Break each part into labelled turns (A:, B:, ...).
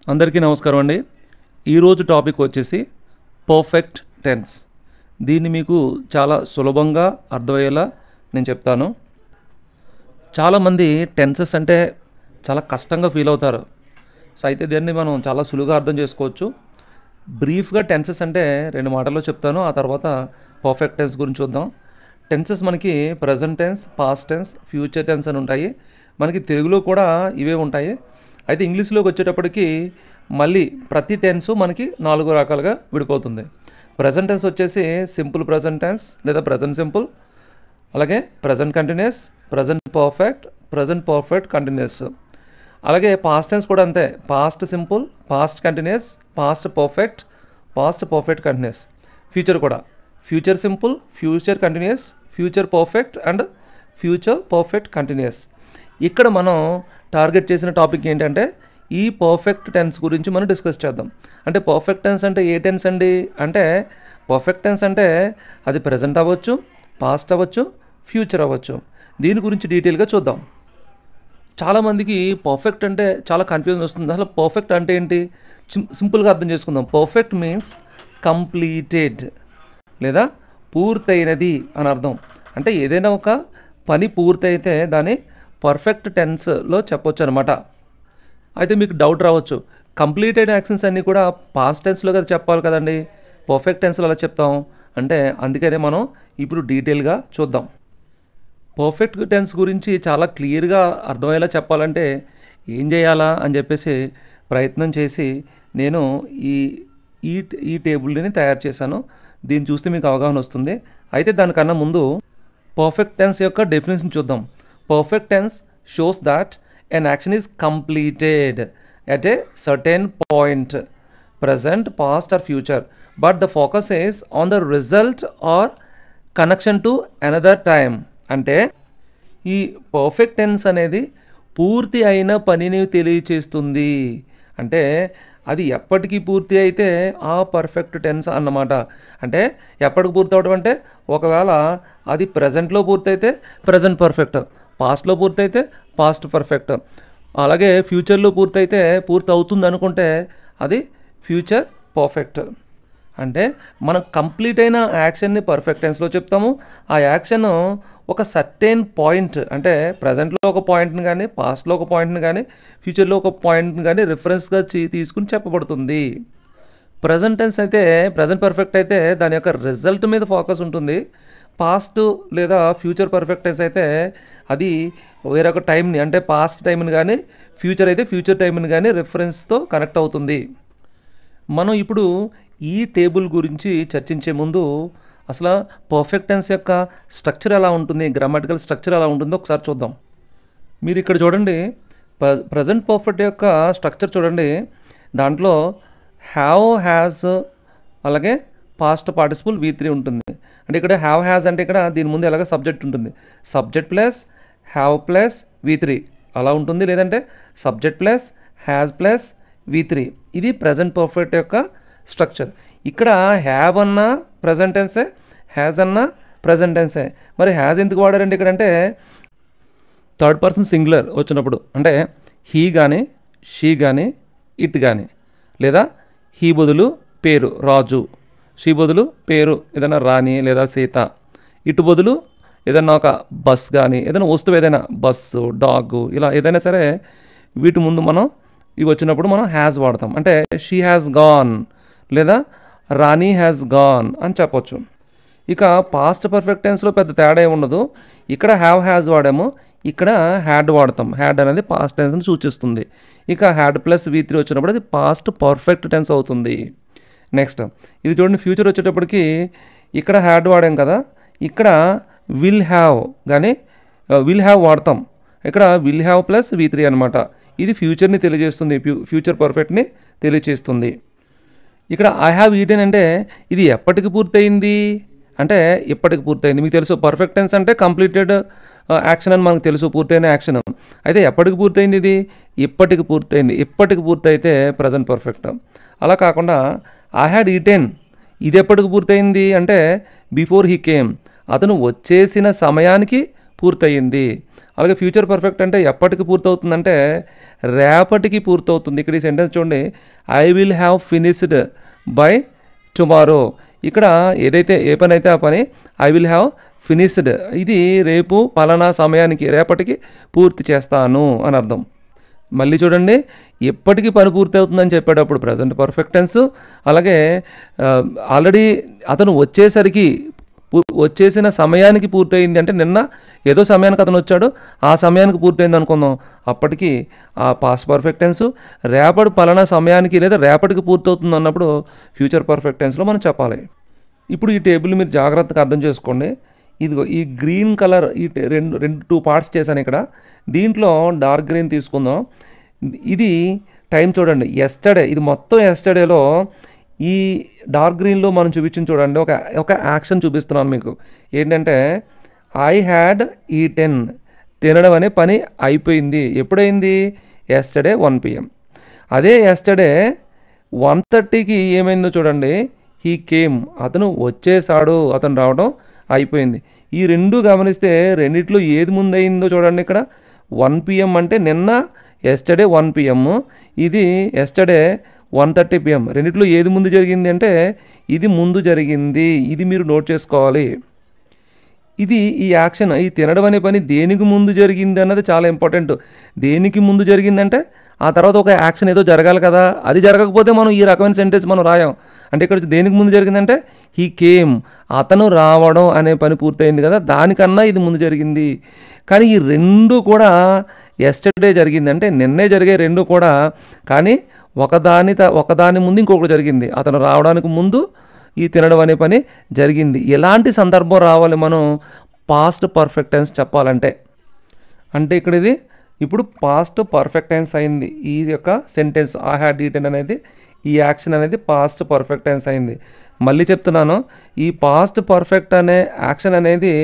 A: అందరికీ నమస్కారం అండి. ఈరోజు టాపిక్ వచ్చేసి పర్ఫెక్ట్ టెన్స్. దీన్ని మీకు చాలా సులభంగా అర్థమయ్యేలా నేను చెప్తాను. చాలామంది టెన్సెస్ అంటే చాలా కష్టంగా ఫీల్ అవుతారు. సో అయితే దీన్ని మనం చాలా సులువుగా అర్థం చేసుకోవచ్చు. బ్రీఫ్గా టెన్సెస్ అంటే 2 మాటల్లో చెప్తాను. ఆ తర్వాత పర్ఫెక్ట్ టెన్స్ గురించి చూద్దాం. టెన్సెస్ మనకి present tense, past tense, future tense అని ఉంటాయి. మనకి తెలుగులో కూడా ఇవే ఉంటాయి. అయితే ఇంగ్లీష్లోకి వచ్చేటప్పటికి మళ్ళీ ప్రతి టెన్సు మనకి 4 రకాలుగా విడిపోతుంది. ప్రజెంట్ టెన్స్ వచ్చేసి సింపుల్ ప్రజెంట్ టెన్స్ లేదా ప్రజెంట్ సింపుల్, అలాగే present continuous, present perfect continuous. అలాగే పాస్ట్ టెన్స్ కూడా అంతే, past simple, past continuous, past perfect continuous. Future కూడా future simple, future continuous, future perfect and future perfect continuous. ఇక్కడ మనం target చేసిన topic ఏంటంటే ఈ పర్ఫెక్ట్ టెన్స్ గురించి మనం డిస్కస్ చేద్దాం. అంటే పర్ఫెక్ట్ టెన్స్ అంటే ఏ టెన్స్ అండి అంటే పర్ఫెక్ట్ టెన్స్ అంటే అది ప్రజెంట్ అవ్వచ్చు, పాస్ట్ అవ్వచ్చు, ఫ్యూచర్ అవ్వచ్చు. దీని గురించి డీటెయిల్గా చూద్దాం. చాలామందికి పర్ఫెక్ట్ అంటే చాలా కన్ఫ్యూజన్ వస్తుంది. అసలు పర్ఫెక్ట్ అంటే ఏంటి? సింపుల్గా అర్థం చేసుకుందాం. పర్ఫెక్ట్ మీన్స్ కంప్లీటెడ్ లేదా పూర్తయినది అని అర్థం. అంటే ఏదైనా ఒక పని పూర్తయితే దాన్ని పర్ఫెక్ట్ టెన్స్లో చెప్పొచ్చు అనమాట. అయితే మీకు డౌట్ రావచ్చు, కంప్లీటెడ్ యాక్షన్స్ అన్నీ కూడా పాస్ట్ టెన్స్లో కదా చెప్పాలి కదండి, పర్ఫెక్ట్ టెన్స్లో అలా చెప్తాం అంటే అందుకనే మనం ఇప్పుడు డీటెయిల్గా చూద్దాం. పర్ఫెక్ట్ టెన్స్ గురించి చాలా క్లియర్గా అర్థమయ్యేలా చెప్పాలంటే ఏం చేయాలా అని చెప్పేసి ప్రయత్నం చేసి నేను ఈ టేబుల్ని తయారు చేశాను. దీన్ని చూస్తే మీకు అవగాహన వస్తుంది. అయితే దానికన్నా ముందు పర్ఫెక్ట్ టెన్స్ యొక్క డెఫినేషన్ చూద్దాం. Perfect tense shows that an action is completed at a certain point, present, past or future, but the focus is on the result or connection to another time. అంటే ఈ perfect tense అనేది పూర్తి అయిన పనిని తెలియచేస్తుంది. అంటే అది ఎప్పటికీ పూర్తి అయితే ఆ పర్ఫెక్ట్ టెన్స్ అన్నమాట. అంటే ఎప్పటికి పూర్తి అవడం అంటే ఒకవేళ అది ప్రజెంట్లో పూర్తయితే ప్రజెంట్ పర్ఫెక్ట్, పాస్ట్లో పూర్తయితే పాస్ట్ పర్ఫెక్ట్, అలాగే ఫ్యూచర్లో పూర్తి అవుతుంది అనుకుంటే అది ఫ్యూచర్ పర్ఫెక్ట్. అంటే మనం కంప్లీట్ అయిన యాక్షన్ని పర్ఫెక్ట్ టెన్స్లో చెప్తాము. ఆ యాక్షన్ ఒక సర్టెన్ పాయింట్ అంటే ప్రజెంట్లో ఒక పాయింట్ని కానీ, పాస్ట్లో ఒక పాయింట్ని కానీ, ఫ్యూచర్లో ఒక పాయింట్ని కానీ రిఫరెన్స్గా తీసుకుని చెప్పబడుతుంది. ప్రజెంట్ టెన్స్ అయితే ప్రజెంట్ పర్ఫెక్ట్ అయితే దాని యొక్క రిజల్ట్ మీద ఫోకస్ ఉంటుంది. పాస్ట్ లేదా ఫ్యూచర్ పర్ఫెక్ట్ టెన్స్ అయితే అది వేరొక టైంని అంటే పాస్ట్ టైంని కానీ, ఫ్యూచర్ అయితే ఫ్యూచర్ టైంని కానీ రిఫరెన్స్తో కనెక్ట్ అవుతుంది. మనం ఇప్పుడు ఈ టేబుల్ గురించి చర్చించే ముందు అసలు పర్ఫెక్ట్ టెన్స్ యొక్క స్ట్రక్చర్ ఎలా ఉంటుంది, గ్రామటికల్ స్ట్రక్చర్ ఎలా ఉంటుందో ఒకసారి చూద్దాం. మీరు ఇక్కడ చూడండి, ప్రజెంట్ పర్ఫెక్ట్ యొక్క స్ట్రక్చర్ చూడండి. దాంట్లో హ్యావ్, హ్యాస్, అలాగే పాస్ట్ పార్టిసిపుల్ V3 ఉంటుంది. అంటే ఇక్కడ హ్యావ్, హ్యాస్ అంటే ఇక్కడ దీని ముందు ఎలాగ సబ్జెక్ట్ ఉంటుంది, subject plus have plus V3 అలా ఉంటుంది. లేదంటే subject plus has plus V3. ఇది ప్రజెంట్ పర్ఫెక్ట్ యొక్క స్ట్రక్చర్. ఇక్కడ హ్యావ్ అన్న ప్రజెంట్ టెన్సే, హ్యాస్ అన్న ప్రజెంట్ టెన్సే. మరి హ్యాస్ ఎందుకు వాడారంటే ఇక్కడ అంటే థర్డ్ పర్సన్ సింగులర్ వచ్చినప్పుడు అంటే హీ కానీ, షీ కానీ, ఇట్ కానీ, లేదా హీ బదులు పేరు రాజు, షీ బదులు పేరు ఏదైనా రాణి లేదా సీత, ఇటు బదులు ఏదైనా ఒక బస్ కానీ ఏదైనా వస్తువు ఏదైనా బస్సు, డాగు, ఇలా ఏదైనా సరే వీటి ముందు మనం ఇవి వచ్చినప్పుడు మనం హ్యాస్ వాడతాం. అంటే షీ హ్యాస్ గాన్ లేదా రాణి హ్యాస్ గాన్ అని చెప్పొచ్చు. ఇక పాస్ట్ పర్ఫెక్ట్ టెన్స్లో పెద్ద తేడా ఏమి ఉండదు. ఇక్కడ హ్యావ్, హ్యాస్ వాడాము, ఇక్కడ హ్యాడ్ వాడతాం. హ్యాడ్ అనేది పాస్ట్ టెన్స్ని సూచిస్తుంది. ఇక హ్యాడ్ ప్లస్ V3 వచ్చినప్పుడు అది పాస్ట్ పర్ఫెక్ట్ టెన్స్ అవుతుంది. నెక్స్ట్ ఇది చూడండి, ఫ్యూచర్ వచ్చేటప్పటికి ఇక్కడ హ్యాడ్ వాడాం కదా, ఇక్కడ విల్ హ్యావ్ కానీ విల్ హ్యావ్ వాడతాం. ఇక్కడ విల్ హ్యావ్ ప్లస్ V3 అనమాట. ఇది ఫ్యూచర్ని తెలియజేస్తుంది, ఫ్యూచర్ పర్ఫెక్ట్ని తెలియజేస్తుంది. ఇక్కడ ఐ హ్యావ్ ఈటెన్ అంటే ఇది ఎప్పటికి పూర్తయింది అంటే ఎప్పటికి పూర్తయింది. మీకు తెలుసు పర్ఫెక్ట్ టెన్స్ అంటే కంప్లీటెడ్ యాక్షన్ అని మనకు తెలుసు, పూర్తయిన యాక్షన్. అయితే ఎప్పటికి పూర్తయింది? ఇది ఇప్పటికి పూర్తయింది. ఇప్పటికి పూర్తయితే ప్రజెంట్ పర్ఫెక్ట్. అలా కాకుండా ఐ హ్యాడ్ ఈటెన్ ఇది ఎప్పటికి పూర్తయింది అంటే బిఫోర్ హీ కేమ్, అతను వచ్చేసిన సమయానికి పూర్తయింది. అలాగే ఫ్యూచర్ పర్ఫెక్ట్ అంటే ఎప్పటికి పూర్తవుతుందంటే రేపటికి పూర్తవుతుంది. ఇక్కడ ఈ సెంటెన్స్ చూడండి, I will have finished by tomorrow. ఇక్కడ ఏదైతే ఏ పని అయితే ఆ పని ఐ విల్ హ్యావ్ ఫినిష్డ్, ఇది రేపు పలానా సమయానికి రేపటికి పూర్తి చేస్తాను అని అర్థం. మళ్ళీ చూడండి, ఎప్పటికీ పని పూర్తి అవుతుందని చెప్పేటప్పుడు ప్రజెంట్ పర్ఫెక్ట్ టెన్స్. అలాగే ఆల్రెడీ అతను వచ్చేసిన సమయానికి పూర్తయింది అంటే నిన్న ఏదో సమయానికి అతను వచ్చాడు, ఆ సమయానికి పూర్తయింది అనుకుందాం, అప్పటికి ఆ పాస్ట్ పర్ఫెక్ట్ టెన్స్. రేపటి పలానా సమయానికి లేదా రేపటికి పూర్తవుతుంది అన్నప్పుడు ఫ్యూచర్ పర్ఫెక్ట్ టెన్స్లో మనం చెప్పాలి. ఇప్పుడు ఈ టేబుల్ మీరు జాగ్రత్తగా అర్థం చేసుకోండి. ఇదిగో ఈ గ్రీన్ కలర్ ఈ టూ పార్ట్స్ చేశాను ఇక్కడ. దీంట్లో డార్క్ గ్రీన్ తీసుకుందాం. ఇది టైం చూడండి, ఎస్టర్డే, ఇది మొత్తం ఎస్టర్డేలో ఈ డార్క్ గ్రీన్లో మనం చూపించింది చూడండి, ఒక యాక్షన్ చూపిస్తున్నాను మీకు. ఏంటంటే ఐ హ్యాడ్ ఈటెన్, తినడం అనే పని అయిపోయింది. ఎప్పుడైంది? Yesterday 1 PM. అదే ఎస్టర్డే 1:30కి ఏమైందో చూడండి, హీ కేమ్, అతను వచ్చేసాడు, అతను రావడం అయిపోయింది. ఈ రెండు గమనిస్తే రెండిట్లో ఏది ముందు అయిందో చూడండి. ఇక్కడ 1 PM అంటే నిన్న ఎస్టర్డే 1 PM, ఇది ఎస్టర్డే 1:30 PM. రెండిట్లో ఏది ముందు జరిగింది అంటే ఇది ముందు జరిగింది. ఇది మీరు నోట్ చేసుకోవాలి. ఇది ఈ యాక్షన్, ఈ తినడం అనే పని దేనికి ముందు జరిగింది అన్నది చాలా ఇంపార్టెంట్. దేనికి ముందు జరిగిందంటే ఆ తర్వాత ఒక యాక్షన్ ఏదో జరగాలి కదా, అది జరగకపోతే మనం ఈ రకమైన సెంటెన్స్ మనం రాయం. అంటే ఇక్కడ దేనికి ముందు జరిగిందంటే హీ కేమ్, అతను రావడం అనే పని పూర్తయింది కదా, దానికన్నా ఇది ముందు జరిగింది. కానీ ఈ రెండు కూడా ఎస్టర్డే జరిగింది, అంటే నిన్నే జరిగే రెండు కూడా. కానీ ఒకదాని ముందు ఇంకొకటి జరిగింది. అతను రావడానికి ముందు ఈ తినడం అనే పని జరిగింది. ఎలాంటి సందర్భం రావాలి మనం పాస్ట్ పర్ఫెక్ట్ టెన్స్ చెప్పాలంటే? అంటే ఇక్కడ ఇది ఇప్పుడు పాస్ట్ పర్ఫెక్ట్ టెన్స్ అయింది. ఈ యొక్క సెంటెన్స్ ఐ హ్యాడ్ ఈటెన్ అనేది, ఈ యాక్షన్ అనేది పాస్ట్ పర్ఫెక్ట్ టెన్స్ అయింది. మళ్ళీ చెప్తున్నాను, ఈ పాస్ట్ పర్ఫెక్ట్ అనే యాక్షన్ అనేది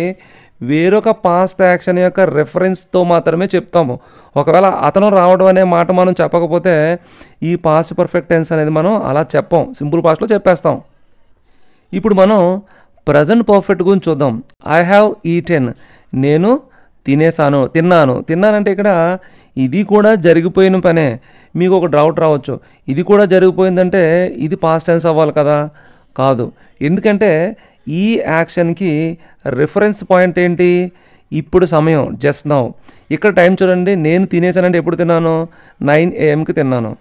A: వేరొక పాస్ట్ యాక్షన్ యొక్క రెఫరెన్స్తో మాత్రమే చెప్తాము. ఒకవేళ అతను రావడం అనే మాట మనం చెప్పకపోతే ఈ పాస్ట్ పర్ఫెక్ట్ టెన్స్ అనేది మనం అలా చెప్పం, సింపుల్ పాస్ట్లో చెప్పేస్తాం. ఇప్పుడు మనం ప్రజెంట్ పర్ఫెక్ట్ గురించి చూద్దాం. ఐ హ్యావ్ ఈటెన్, నేను తిన్నానంటే ఇక్కడ ఇది కూడా జరిగిపోయిన పనే. మీకు ఒక డౌట్ రావచ్చు, ఇది కూడా జరిగిపోయిందంటే ఇది పాస్ట్ టెన్స్ అవ్వాలి కదా? కాదు. ఎందుకంటే ఈ యాక్షన్కి రిఫరెన్స్ పాయింట్ ఏంటి? ఇప్పుడు సమయం, జస్ట్ నౌ. ఇక్కడ టైం చూడండి, నేను తినేసానంటే ఎప్పుడు తిన్నాను? 9 AM తిన్నాను.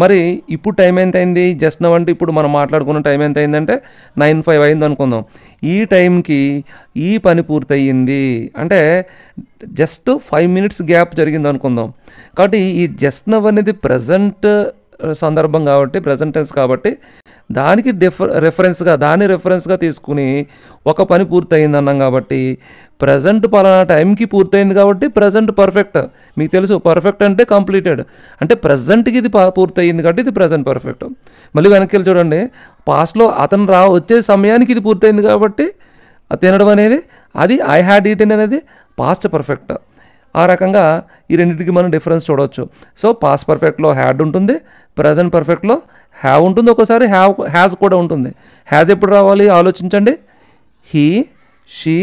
A: మరి ఇప్పుడు టైం ఎంత అయింది? జస్ట్ నౌ అంటే ఇప్పుడు మనం మాట్లాడుకున్న టైం ఎంత అయిందంటే 9:05 అయింది అనుకుందాం. ఈ టైంకి ఈ పని పూర్తయింది అంటే జస్ట్ 5 minutes గ్యాప్ జరిగింది అనుకుందాం. కాబట్టి ఈ జస్ట్ నౌ అనేది ప్రజెంట్ సందర్భం కాబట్టి, ప్రజెంట్ టెన్స్ కాబట్టి దానికి రెఫరెన్స్గా తీసుకుని ఒక పని పూర్తయింది అన్నాం. కాబట్టి ప్రజెంట్ పలానా టైంకి పూర్తయింది కాబట్టి ప్రజెంట్ పర్ఫెక్ట్. మీకు తెలుసు పర్ఫెక్ట్ అంటే కంప్లీటెడ్, అంటే ప్రజెంట్కి ఇది పూర్తయింది కాబట్టి ఇది ప్రజెంట్ పర్ఫెక్ట్. మళ్ళీ వెనక్కి వెళ్ళి చూడండి, పాస్ట్లో అతను వచ్చే సమయానికి ఇది పూర్తయింది కాబట్టి తినడం అనేది అది ఐ హ్యాడ్ ఈటెన్ అనేది పాస్ట్ పర్ఫెక్ట్. ఆ రకంగా ఈ రెండింటికి మనం డిఫరెన్స్ చూడవచ్చు. సో పాస్ట్ పర్ఫెక్ట్లో హ్యాడ్ ఉంటుంది, ప్రజెంట్ పర్ఫెక్ట్లో హ్యావ్ ఉంటుంది, ఒక్కోసారి హ్యాజ్ కూడా ఉంటుంది. హ్యాజ్ ఎప్పుడు రావాలి ఆలోచించండి, హీ, షీ,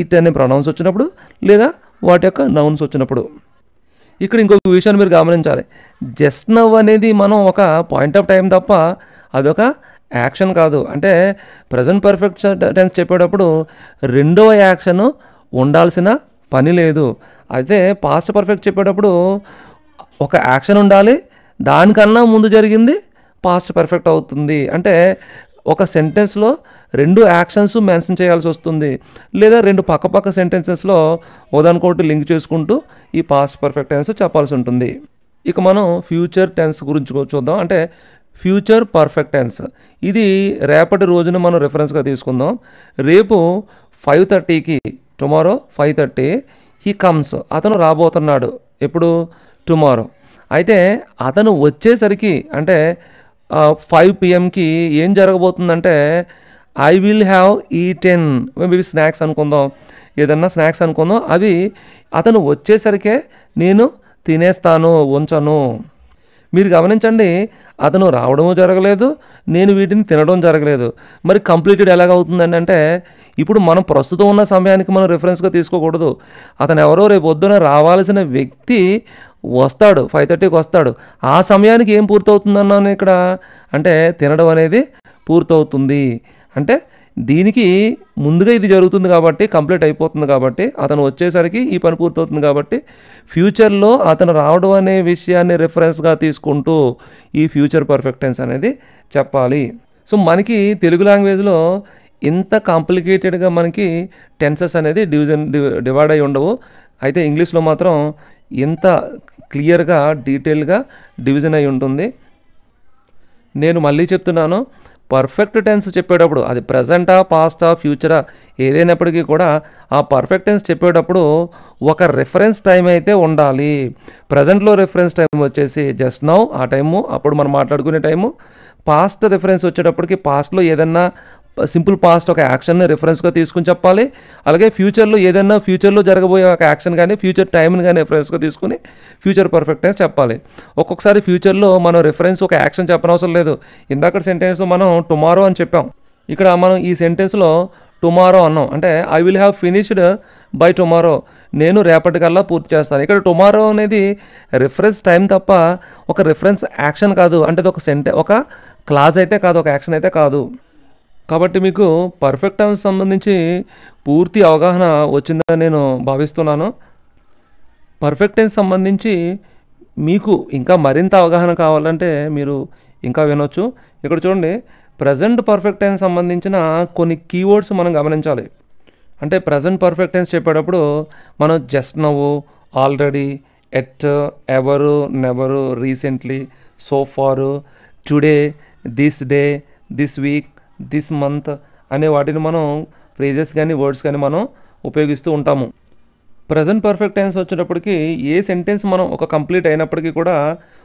A: ఇట్ అనే ప్రొనౌన్స్ వచ్చినప్పుడు లేదా వాటి యొక్క నౌన్స్ వచ్చినప్పుడు. ఇక్కడ ఇంకొక విషయాన్ని మీరు గమనించాలి, జస్ట్ నౌ అనేది మనం ఒక పాయింట్ ఆఫ్ టైం తప్ప అదొక యాక్షన్ కాదు. అంటే ప్రజెంట్ పర్ఫెక్ట్ టెన్స్ చెప్పేటప్పుడు రెండవ యాక్షన్ ఉండాల్సిన పని లేదు. అయితే పాస్ట్ పర్ఫెక్ట్ చెప్పేటప్పుడు ఒక యాక్షన్ ఉండాలి, దానికన్నా ముందు జరిగింది పాస్ట్ పర్ఫెక్ట్ అవుతుంది. అంటే ఒక సెంటెన్స్లో 2 యాక్షన్స్ మెన్షన్ చేయాల్సి వస్తుంది, లేదా 2 పక్క సెంటెన్సెస్లో ఒకదానికొకటి లింక్ చేసుకుంటూ ఈ పాస్ట్ పర్ఫెక్ట్ టెన్స్ చెప్పాల్సి ఉంటుంది. ఇక మనం ఫ్యూచర్ టెన్స్ గురించి చూద్దాం. అంటే ఫ్యూచర్ పర్ఫెక్ట్ టెన్స్ ఇది రేపటి రోజున మనం రెఫరెన్స్గా తీసుకుందాం. రేపు 5:30కి, టుమారో 5:30 హీ కమ్స్, అతను రాబోతున్నాడు. ఎప్పుడు? టుమారో. అయితే అతను వచ్చేసరికి అంటే 5 PMకి ఏం జరగబోతుందంటే I will have eaten, maybe snacks అనుకుందాం, ఏదన్నా స్నాక్స్ అనుకుందాం, అవి అతను వచ్చేసరికే నేను తినేస్తాను, ఉంచను. మీరు గమనించండి, అతను రావడము జరగలేదు, నేను వీటిని తినడం జరగలేదు. మరి కంప్లీటెడ్ ఎలాగవుతుందండి అంటే, ఇప్పుడు మనం ప్రస్తుతం ఉన్న సమయానికి మనం రిఫరెన్స్గా తీసుకోకూడదు. అతను ఎవరో రేపు పొద్దున రావాల్సిన వ్యక్తి వస్తాడు, 5:30కి వస్తాడు. ఆ సమయానికి ఏం పూర్తవుతుందన్నాను ఇక్కడ అంటే తినడం అనేది పూర్తవుతుంది. అంటే దీనికి ముందుగా ఇది జరుగుతుంది కాబట్టి, కంప్లీట్ అయిపోతుంది కాబట్టి, అతను వచ్చేసరికి ఈ పని పూర్తవుతుంది కాబట్టి, ఫ్యూచర్లో అతను రావడం అనే విషయాన్ని రిఫరెన్స్గా తీసుకుంటూ ఈ ఫ్యూచర్ పర్ఫెక్ట్ టెన్స్ అనేది చెప్పాలి. సో మనకి తెలుగు లాంగ్వేజ్లో ఇంత కాంప్లికేటెడ్గా మనకి టెన్సెస్ అనేది డివైడ్ అయి ఉండవు. అయితే ఇంగ్లీష్లో మాత్రం ఇంత క్లియర్గా డీటెయిల్గా డివిజన్ అయి ఉంటుంది. నేను మళ్ళీ చెప్తున్నాను, పర్ఫెక్ట్ టెన్స్ చెప్పేటప్పుడు అది ప్రజెంటా, పాస్టా, ఫ్యూచరా ఏదైనప్పటికీ కూడా ఆ పర్ఫెక్ట్ టెన్స్ చెప్పేటప్పుడు ఒక రిఫరెన్స్ టైం అయితే ఉండాలి. ప్రజెంట్లో రిఫరెన్స్ టైం వచ్చేసి జస్ట్ నౌ, ఆ టైము అప్పుడు మనం మాట్లాడుకునే టైము. పాస్ట్ రిఫరెన్స్ వచ్చేటప్పటికి పాస్ట్లో ఏదన్నా సింపుల్ పాస్ట్ ఒక యాక్షన్ని రిఫరెన్స్గా తీసుకుని చెప్పాలి. అలాగే ఫ్యూచర్లో ఏదైనా ఫ్యూచర్లో జరగబోయే ఒక యాక్షన్ కానీ ఫ్యూచర్ టైంని కానీ రిఫరెన్స్గా తీసుకుని ఫ్యూచర్ పర్ఫెక్ట్ టెన్స్ చెప్పాలి. ఒక్కొక్కసారి ఫ్యూచర్లో మనం రిఫరెన్స్ ఒక యాక్షన్ చెప్పనవసరం లేదు. ఇందాక సెంటెన్స్లో మనం టుమారో అని చెప్పాం. ఇక్కడ మనం ఈ సెంటెన్స్లో టుమారో అన్నాం అంటే I will have finished by tomorrow, నేను రేపటికల్లా పూర్తి చేస్తాను. ఇక్కడ టుమారో అనేది రిఫరెన్స్ టైం తప్ప ఒక రిఫరెన్స్ యాక్షన్ కాదు. అంటే అది ఒక క్లాజ్ అయితే కాదు, ఒక యాక్షన్ అయితే కాదు. కాబట్టి మీకు పర్ఫెక్ట్ టెన్స్ సంబంధించి పూర్తి అవగాహన వచ్చిందని నేను భావిస్తున్నాను. పర్ఫెక్ట్ టెన్స్ సంబంధించి మీకు ఇంకా మరింత అవగాహన కావాలంటే మీరు ఇంకా వినొచ్చు. ఇక్కడ చూడండి, ప్రజెంట్ పర్ఫెక్ట్ టెన్స్ సంబంధించిన కొన్ని కీవర్డ్స్ మనం గమనించాలి. అంటే ప్రజెంట్ పర్ఫెక్ట్ టెన్స్ చెప్పేటప్పుడు మనం జస్ట్ నవ్వు, already, yet, ever, never, recently, so far, today, this day, this week, this month అనే వాటిని మనం ఫ్రేజెస్ కానీ వర్డ్స్ కానీ మనం ఉపయోగిస్తూ ఉంటాము. ప్రజెంట్ పర్ఫెక్ట్ టెన్స్ వచ్చేటప్పటికి ఏ సెంటెన్స్ మనం ఒక కంప్లీట్ అయినప్పటికీ కూడా,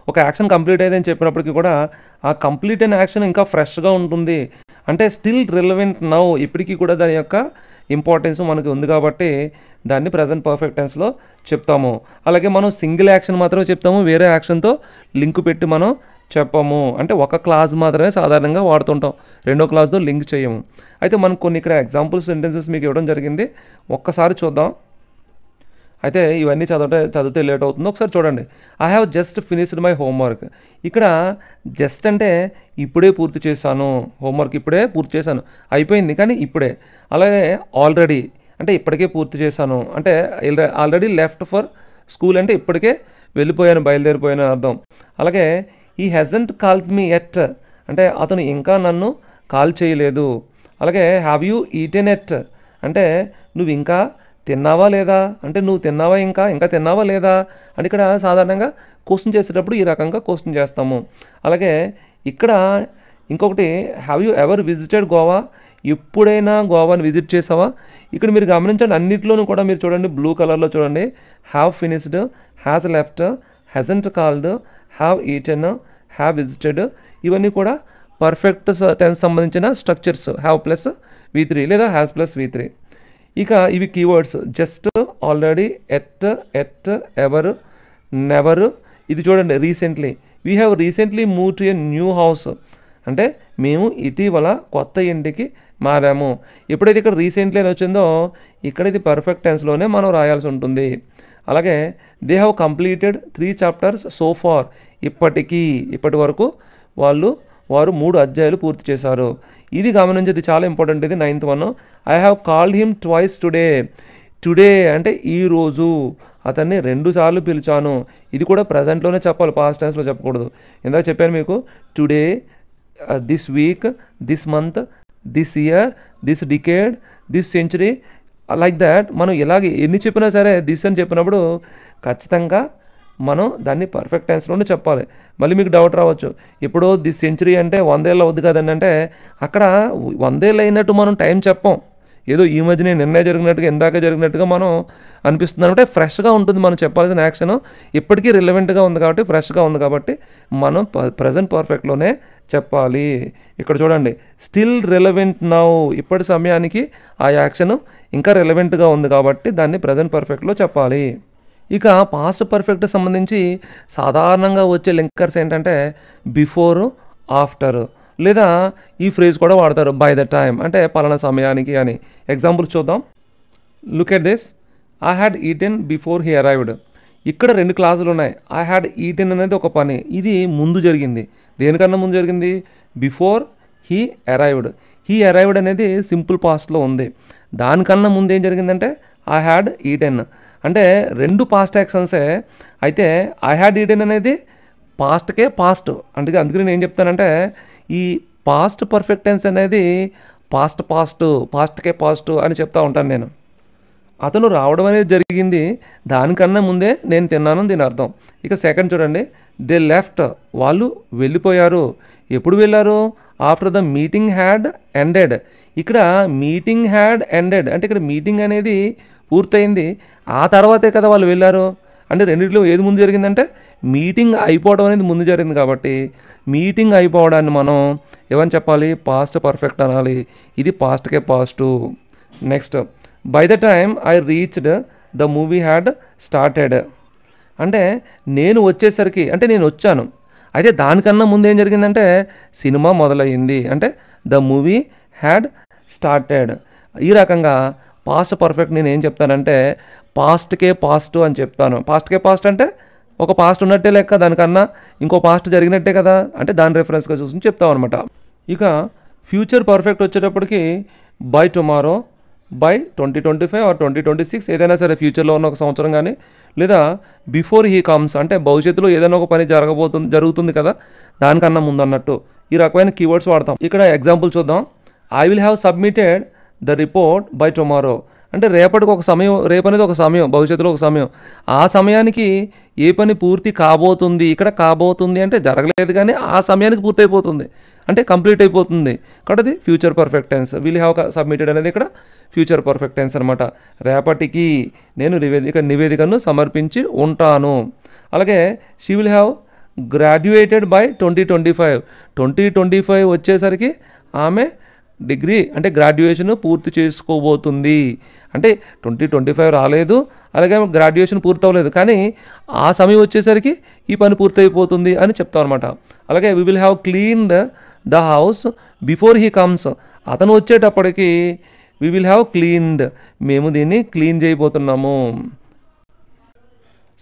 A: ఒక యాక్షన్ కంప్లీట్ అయ్యిందని చెప్పినప్పటికీ కూడా ఆ కంప్లీట్ అయిన యాక్షన్ ఇంకా ఫ్రెష్గా ఉంటుంది. అంటే స్టిల్ రిలవెంట్ నౌ, ఇప్పటికీ కూడా దాని యొక్క ఇంపార్టెన్స్ మనకి ఉంది కాబట్టి దాన్ని ప్రజెంట్ పర్ఫెక్ట్ టెన్స్లో చెప్తాము. అలాగే మనం సింగిల్ యాక్షన్ మాత్రమే చెప్తాము, వేరే యాక్షన్తో లింక్ పెట్టి మనం చెప్పము. అంటే ఒక క్లాజ్ మాత్రమే సాధారణంగా వాడుతుంటాం, రెండో క్లాజ్తో లింక్ చేయము. అయితే మనకు కొన్ని ఇక్కడ ఎగ్జాంపుల్ సెంటెన్సెస్ మీకు ఇవ్వడం జరిగింది, ఒక్కసారి చూద్దాం. అయితే ఇవన్నీ చదివితే లేట్ అవుతుంది. ఒకసారి చూడండి. I have just finished my homework. ఇక్కడ జస్ట్ అంటే ఇప్పుడే పూర్తి చేశాను, హోంవర్క్ ఇప్పుడే పూర్తి చేశాను, అయిపోయింది కానీ ఇప్పుడే. అలాగే ఆల్రెడీ అంటే ఇప్పటికే పూర్తి చేశాను, అంటే ఆల్రెడీ లెఫ్ట్ ఫర్ స్కూల్ అంటే ఇప్పటికే వెళ్ళిపోయాను, బయలుదేరిపోయాను అర్థం. అలాగే ఈ హెజంట్ కాల్డ్ మీ ఎట్ అంటే అతను ఇంకా నన్ను కాల్ చేయలేదు. అలాగే హ్యావ్ యూ ఈటెన్ ఎట్ అంటే నువ్వు ఇంకా తిన్నావా లేదా, అంటే నువ్వు తిన్నావా ఇంకా తిన్నావా లేదా అంటే ఇక్కడ సాధారణంగా క్వశ్చన్ చేసేటప్పుడు ఈ రకంగా క్వశ్చన్ చేస్తాము. అలాగే ఇక్కడ ఇంకొకటి, have you ever visited Goa, ఎప్పుడైనా గోవాని విజిట్ చేసావా. ఇక్కడ మీరు గమనించండి, అన్నిట్లోనూ కూడా మీరు చూడండి బ్లూ కలర్లో చూడండి, have finished, has left, hasn't called, have eaten, have visited, ఇవన్నీ కూడా పర్ఫెక్ట్ టెన్స్ సంబంధించిన స్ట్రక్చర్స్. హ్యావ్ ప్లస్ V3 లేదా హ్యాస్ ప్లస్ V3. ఇక ఇవి keywords just, already, yet, ever, never. ఇది చూడండి recently, we have recently move to a new house అంటే మేము ఇటీవల కొత్త ఇంటికి మారాము. ఎప్పుడైతే ఇక్కడ రీసెంట్లీ అని వచ్చిందో ఇక్కడ ఇది పర్ఫెక్ట్ టెన్స్లోనే మనం రాయాల్సి ఉంటుంది. అలాగే they have completed 3 chapters so far, ఇప్పటి వరకు వారు 3 అధ్యాయాలు పూర్తి చేశారు. ఇది గమనించేది చాలా ఇంపార్టెంట్. ఇది 9th one. I have called him twice today అంటే ఈరోజు అతన్ని 2 సార్లు పిలిచాను. ఇది కూడా ప్రజెంట్లోనే చెప్పాలి, పాస్ట్ టెన్స్లో చెప్పకూడదు. ఇందాక చెప్పాను మీకు, today, this week, this month, this year, this decade, this century, like that. మనం ఇలాగ ఎన్ని చెప్పినా సరే దిస్ అని చెప్పినప్పుడు ఖచ్చితంగా మనం దాన్ని పర్ఫెక్ట్ టెన్స్లోనే చెప్పాలి. మళ్ళీ మీకు డౌట్ రావచ్చు, ఎప్పుడో దిస్ సెంచరీ అంటే 100 ఏళ్ళు అవుద్ది కదండి అంటే అక్కడ 100 ఏళ్ళు అయినట్టు మనం టైం చెప్పం. ఏదో ఈ మధ్యనే నిన్నే జరిగినట్టుగా, ఇందాక జరిగినట్టుగా మనం అనిపిస్తుంది. అంటే ఫ్రెష్గా ఉంటుంది మనం చెప్పాల్సిన యాక్షన్, ఇప్పటికీ రిలవెంట్గా ఉంది కాబట్టి, ఫ్రెష్గా ఉంది కాబట్టి మనం ప్రజెంట్ పర్ఫెక్ట్లోనే చెప్పాలి. ఇక్కడ చూడండి, స్టిల్ రిలవెంట్ నౌ, ఇప్పటి సమయానికి ఆ యాక్షన్ ఇంకా రిలవెంట్గా ఉంది కాబట్టి దాన్ని ప్రజెంట్ పర్ఫెక్ట్లో చెప్పాలి. ఇక పాస్ట్ పర్ఫెక్ట్ సంబంధించి సాధారణంగా వచ్చే లింకర్స్ ఏంటంటే బిఫోర్, ఆఫ్టర్, లేదా ఈ ఫ్రేజ్ కూడా వాడతారు బై ద టైమ్, అంటే పలానా సమయానికి అని. ఎగ్జాంపుల్ చూద్దాం. Look at this. I had eaten before he arrived. ఇక్కడ 2 క్లాజులు ఉన్నాయి. ఐ హ్యాడ్ ఈటెన్ అనేది ఒక పని, ఇది ముందు జరిగింది. దేనికన్నా ముందు జరిగింది? Before he arrived. He arrived అనేది సింపుల్ పాస్ట్లో ఉంది. దానికన్నా ముందు ఏం జరిగిందంటే ఐ హ్యాడ్ ఈటెన్. అంటే 2 పాస్ట్ యాక్షన్సే. అయితే ఐ హ్యాడ్ ఈటెన్ అనేది పాస్ట్కే పాస్ట్. అందుకని నేను ఏం చెప్తానంటే ఈ పాస్ట్ పర్ఫెక్ట్ టెన్స్ అనేది పాస్ట్కే పాస్ట్ అని చెప్తా ఉంటాను నేను. అతను రావడం అనేది జరిగింది, దానికన్నా ముందే నేను తిన్నాను దీని అర్థం. ఇక సెకండ్ చూడండి. They left. వాళ్ళు వెళ్ళిపోయారు. ఎప్పుడు వెళ్ళారు? After the meeting had ended. ఇక్కడ మీటింగ్ హ్యాడ్ ఎండెడ్ అంటే ఇక్కడ మీటింగ్ అనేది పూర్తయింది, ఆ తర్వాతే కదా వాళ్ళు వెళ్ళారు. అంటే రెండిట్లో ఏది ముందు జరిగిందంటే మీటింగ్ అయిపోవడం అనేది ముందు జరిగింది. కాబట్టి మీటింగ్ అయిపోవడాన్ని మనం ఏమని చెప్పాలి? పాస్ట్ పర్ఫెక్ట్ అనాలి. ఇది పాస్ట్కే past. Next, by the time I reached the movie had started. అంటే నేను వచ్చేసరికి, అంటే నేను వచ్చాను, అయితే దానికన్నా ముందు ఏం జరిగిందంటే సినిమా మొదలయ్యింది, అంటే ద మూవీ హ్యాడ్ స్టార్టెడ్. ఈ రకంగా పాస్ట్ పర్ఫెక్ట్ నేను ఏం చెప్తానంటే పాస్ట్కే పాస్ట్ అని చెప్తాను. పాస్ట్కే పాస్ట్ అంటే ఒక పాస్ట్ ఉన్నట్టే లెక్క, దానికన్నా ఇంకో పాస్ట్ జరిగినట్టే కదా, అంటే దాని రెఫరెన్స్గా చూసి చెప్తాం అనమాట. ఇక ఫ్యూచర్ పర్ఫెక్ట్ వచ్చేటప్పటికి బై టుమారో, బై 2025 ఆర్ 2026, ఏదైనా సరే ఫ్యూచర్లో ఉన్న ఒక సంవత్సరం కానీ, లేదా బిఫోర్ హీ కమ్స్ అంటే భవిష్యత్తులో ఏదైనా ఒక పని జరుగుతుంది కదా, దానికన్నా ముందు అన్నట్టు ఈ రకమైన కీవర్డ్స్ వాడతాం. ఇక్కడ ఎగ్జాంపుల్ చూద్దాం. I will have submitted the report by tomorrow. అంటే రేపటికి ఒక సమయం, రేపు అనేది ఒక సమయం, భవిష్యత్తులో ఒక సమయం, ఆ సమయానికి ఏ పని పూర్తి కాబోతుంది. ఇక్కడ కాబోతుంది అంటే జరగలేదు కానీ ఆ సమయానికి పూర్తి అయిపోతుంది, అంటే కంప్లీట్ అయిపోతుంది. కాబట్టి అది future perfect tense. Will have submitted అనేది ఇక్కడ ఫ్యూచర్ పర్ఫెక్ట్ టెన్స్ అనమాట. రేపటికి నేను నివేదికను సమర్పించి ఉంటాను. అలాగే she will have graduated by 2025 వచ్చేసరికి ఆమె డిగ్రీ అంటే గ్రాడ్యుయేషన్ పూర్తి చేసుకోబోతుంది. అంటే 2025 రాలేదు, అలాగే గ్రాడ్యుయేషన్ పూర్తి అవ్వలేదు, కానీ ఆ సమయం వచ్చేసరికి ఈ పని పూర్తయిపోతుంది అని చెప్తాం అనమాట. అలాగే we will have cleaned the house before he comes. అతను వచ్చేటప్పటికి వీ విల్ హ్యావ్ క్లీన్డ్, మేము దీన్ని క్లీన్ చేయబోతున్నాము.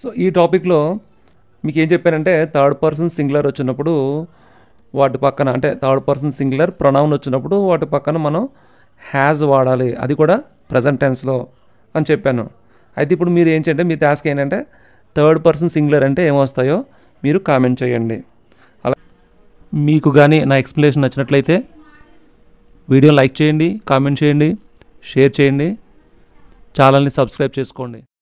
A: సో ఈ టాపిక్లో మీకు ఏం చెప్పానంటే థర్డ్ పర్సన్ సింగులర్ వచ్చినప్పుడు వాటి పక్కన, అంటే థర్డ్ పర్సన్ సింగులర్ ప్రొనౌన్ వచ్చినప్పుడు వాటి పక్కన మనం హ్యాజ్ వాడాలి, అది కూడా ప్రజెంట్ టెన్స్లో అని చెప్పాను. అయితే ఇప్పుడు మీరు ఏం చేయండి, మీ టాస్క్ ఏంటంటే థర్డ్ పర్సన్ సింగులర్ అంటే ఏమొస్తాయో మీరు కామెంట్ చేయండి. అలా మీకు కానీ నా ఎక్స్ప్లెనేషన్ నచ్చినట్లయితే వీడియో లైక్ చేయండి, కామెంట్ చేయండి, షేర్ చేయండి, ఛానల్ని సబ్స్క్రైబ్ చేసుకోండి.